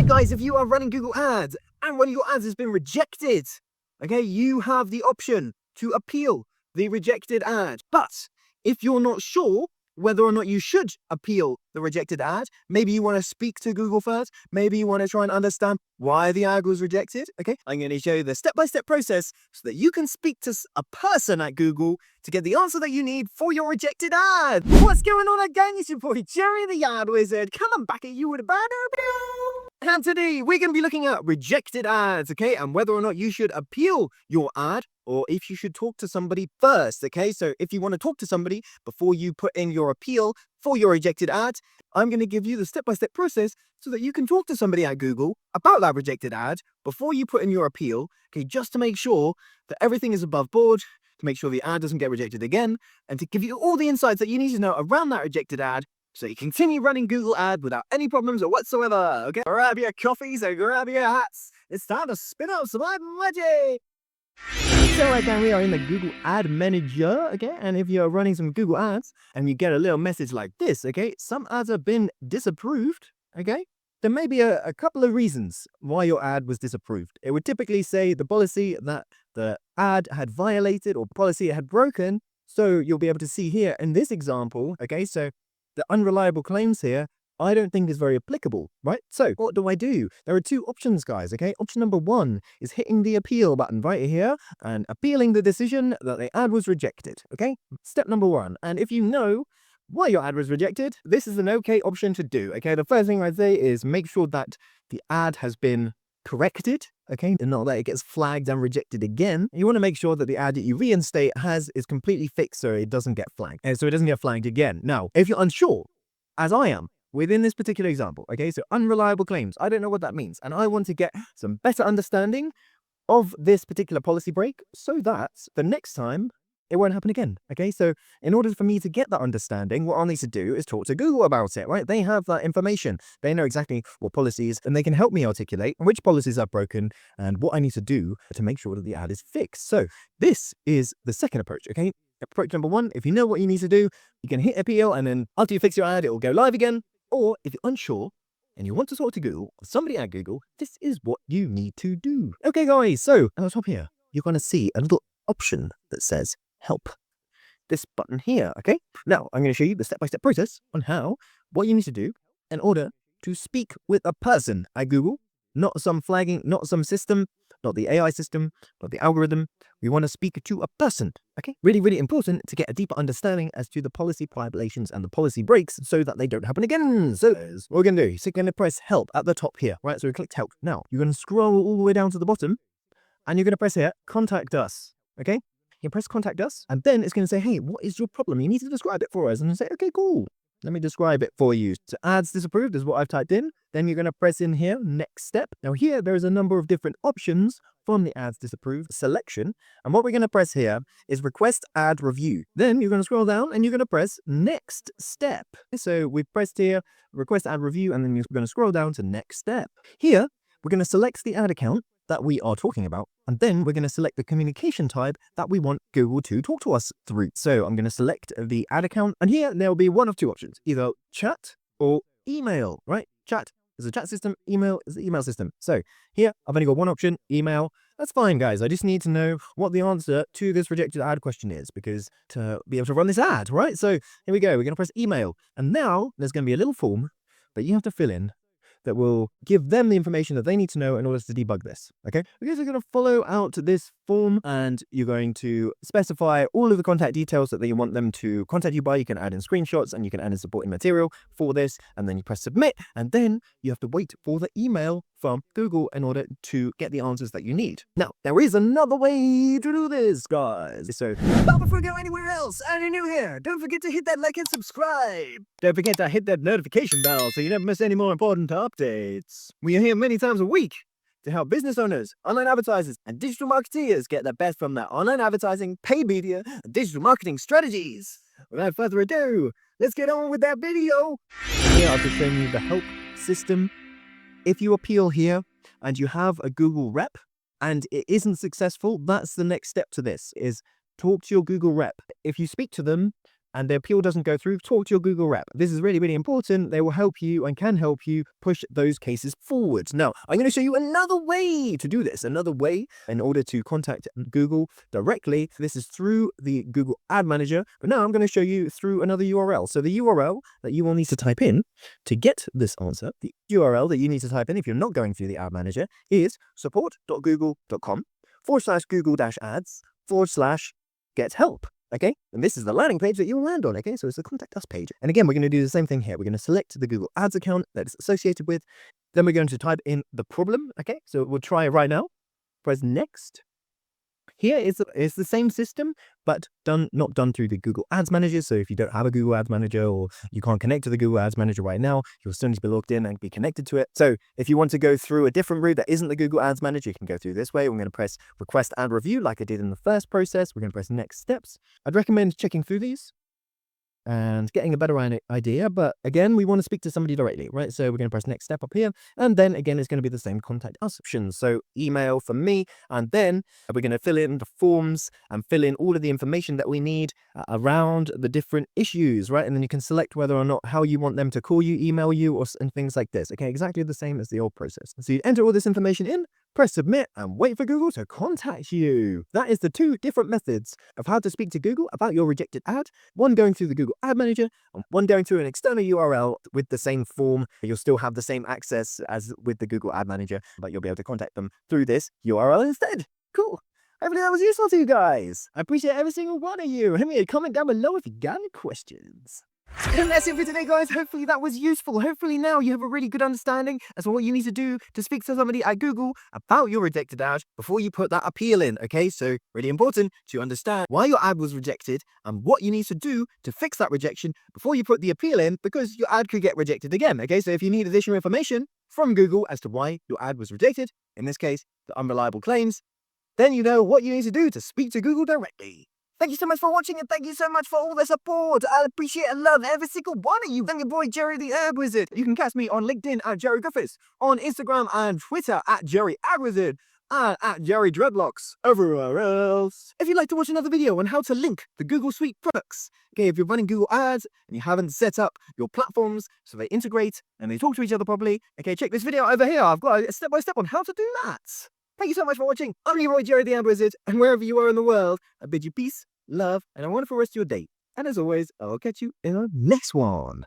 Right, guys, if you are running Google Ads and one of your ads has been rejected, okay, you have the option to appeal the rejected ad. But if you're not sure whether or not you should appeal the rejected ad, maybe you want to speak to Google first, maybe you want to try and understand why the ad was rejected, okay, I'm going to show you the step-by-step process so that you can speak to a person at Google to get the answer that you need for your rejected ad. What's going on again? It's your boy Jerry the Ad Wizard coming back at you with a bad opening. And today we're going to be looking at rejected ads, okay, and whether or not you should appeal your ad or if you should talk to somebody first, okay? So if you want to talk to somebody before you put in your appeal for your rejected ad, I'm going to give you the step-by-step process so that you can talk to somebody at Google about that rejected ad before you put in your appeal, okay, just to make sure that everything is above board, to make sure the ad doesn't get rejected again, and to give you all the insights that you need to know around that rejected ad so you continue running Google Ad without any problems whatsoever, okay? Grab your coffees and grab your hats. It's time to spin up some ad magic. So right now we are in the Google Ad Manager, okay? And if you're running some Google Ads and you get a little message like this, okay? Some ads have been disapproved, okay? There may be a couple of reasons why your ad was disapproved. It would typically say the policy that the ad had violated or policy it had broken. So you'll be able to see here in this example, okay? So the unreliable claims here, I don't think is very applicable, right? So what do I do? There are two options, guys, okay? Option number one is hitting the appeal button right here and appealing the decision that the ad was rejected, okay? Step number one. And if you know why your ad was rejected, this is an okay option to do, okay? The first thing I'd say is make sure that the ad has been corrected, okay, and not that it gets flagged and rejected again. You want to make sure that the ad that you reinstate is completely fixed so it doesn't get flagged, and so it doesn't get flagged again. Now, if you're unsure, as I am, within this particular example, okay, so unreliable claims, I don't know what that means, and I want to get some better understanding of this particular policy break so that the next time it won't happen again, okay? So in order for me to get that understanding, what I'll need to do is talk to Google about it, right? They have that information. They know exactly what policies, and they can help me articulate which policies are broken and what I need to do to make sure that the ad is fixed. So this is the second approach, okay? Approach number one, if you know what you need to do, you can hit appeal, and then after you fix your ad, it will go live again. Or if you're unsure and you want to talk to Google or somebody at Google, this is what you need to do. Okay, guys, so at the top here, you're going to see a little option that says help. This button here, okay? Now, I'm going to show you the step-by-step process on what you need to do in order to speak with a person at Google, not some flagging, not some system, not the AI system, not the algorithm. We want to speak to a person, okay? Really, really important to get a deeper understanding as to the policy violations and the policy breaks so that they don't happen again. So what we're going to do, so you're going to press help at the top here, right? So we clicked help. Now, you're going to scroll all the way down to the bottom and you're going to press here, contact us, okay? You press contact us, and then it's going to say, hey, what is your problem? You need to describe it for us. And say, okay, cool. Let me describe it for you. So ads disapproved is what I've typed in. Then you're going to press in here, next step. Now here, there's a number of different options from the ads disapproved selection. And what we're going to press here is request ad review. Then you're going to scroll down and you're going to press next step. So we've pressed here, request ad review, and then you're going to scroll down to next step. Here, we're going to select the ad account that we are talking about, and then we're going to select the communication type that we want Google to talk to us through. So I'm going to select the ad account, and here there will be one of two options, either chat or email, right? Chat is a chat system, email is the email system. So here I've only got one option, email. That's fine, guys. I just need to know what the answer to this rejected ad question is, because to be able to run this ad, right? So here we go. We're going to press email, and now there's going to be a little form that you have to fill in that will give them the information that they need to know in order to debug this, okay? You guys are going to follow out this form, and you're going to specify all of the contact details that you want them to contact you by. You can add in screenshots, and you can add in supporting material for this, and then you press submit, and then you have to wait for the email from Google in order to get the answers that you need. Now, there is another way to do this, guys. So, but before we go anywhere else, and you're new here, don't forget to hit that like and subscribe. Don't forget to hit that notification bell so you never miss any more important updates. We are here many times a week to help business owners, online advertisers, and digital marketeers get the best from their online advertising, paid media, and digital marketing strategies. Without further ado, let's get on with that video. Here I've just shown you the help system. If you appeal here and you have a Google rep and it isn't successful, that's the next step to this, is talk to your Google rep. If you speak to them and the appeal doesn't go through, talk to your Google rep. This is really, really important. They will help you and can help you push those cases forward. Now, I'm going to show you another way to do this, another way in order to contact Google directly. This is through the Google Ad Manager, but now I'm going to show you through another URL. So the URL that you will need to type in to get this answer, the URL that you need to type in if you're not going through the Ad Manager is support.google.com/Google-ads/get help. Okay, and this is the landing page that you'll land on. Okay, so it's the contact us page. And again, we're going to do the same thing here. We're going to select the Google Ads account that it's associated with. Then we're going to type in the problem. Okay, so we'll try it right now. Press next. Here is the same system, but not done through the Google Ads Manager. So if you don't have a Google Ads Manager or you can't connect to the Google Ads Manager right now, you'll still need to be logged in and be connected to it. So if you want to go through a different route that isn't the Google Ads Manager, you can go through this way. We're going to press Request Ad Review like I did in the first process. We're going to press Next Steps. I'd recommend checking through these and getting a better idea. But again, we want to speak to somebody directly, right? So we're going to press next step up here. And then again, it's going to be the same contact us options. So email for me, and then we're going to fill in the forms and fill in all of the information that we need around the different issues, right? And then you can select whether or not how you want them to call you, email you, and things like this. Okay, exactly the same as the old process. So you enter all this information in, press submit, and wait for Google to contact you. That is the two different methods of how to speak to Google about your rejected ad. One going through the Google Ad Manager and one going through an external URL with the same form. You'll still have the same access as with the Google Ad Manager, but you'll be able to contact them through this URL instead. Cool. Hopefully that was useful to you guys. I appreciate every single one of you. Leave me a comment down below if you got any questions. And that's it for today, guys. Hopefully that was useful. Hopefully now you have a really good understanding as to what you need to do to speak to somebody at Google about your rejected ad before you put that appeal in. Okay, so really important to understand why your ad was rejected and what you need to do to fix that rejection before you put the appeal in, because your ad could get rejected again. Okay, so if you need additional information from Google as to why your ad was rejected, in this case, the unreliable claims, then you know what you need to do to speak to Google directly. Thank you so much for watching, and thank you so much for all the support. I appreciate and love every single one of you. I'm your boy, Jerry the Herb Wizard. You can catch me on LinkedIn at Jerry Griffiths, on Instagram and Twitter at Jerry Ad Wizard, and at Jerry Dreadlocks everywhere else. If you'd like to watch another video on how to link the Google Suite products, okay, if you're running Google Ads and you haven't set up your platforms so they integrate and they talk to each other properly, okay, check this video over here. I've got a step-by-step on how to do that. Thank you so much for watching. I'm your boy, Jerry the Herb Wizard, and wherever you are in the world, I bid you peace, love, and a wonderful rest of your day. And as always, I'll catch you in the next one.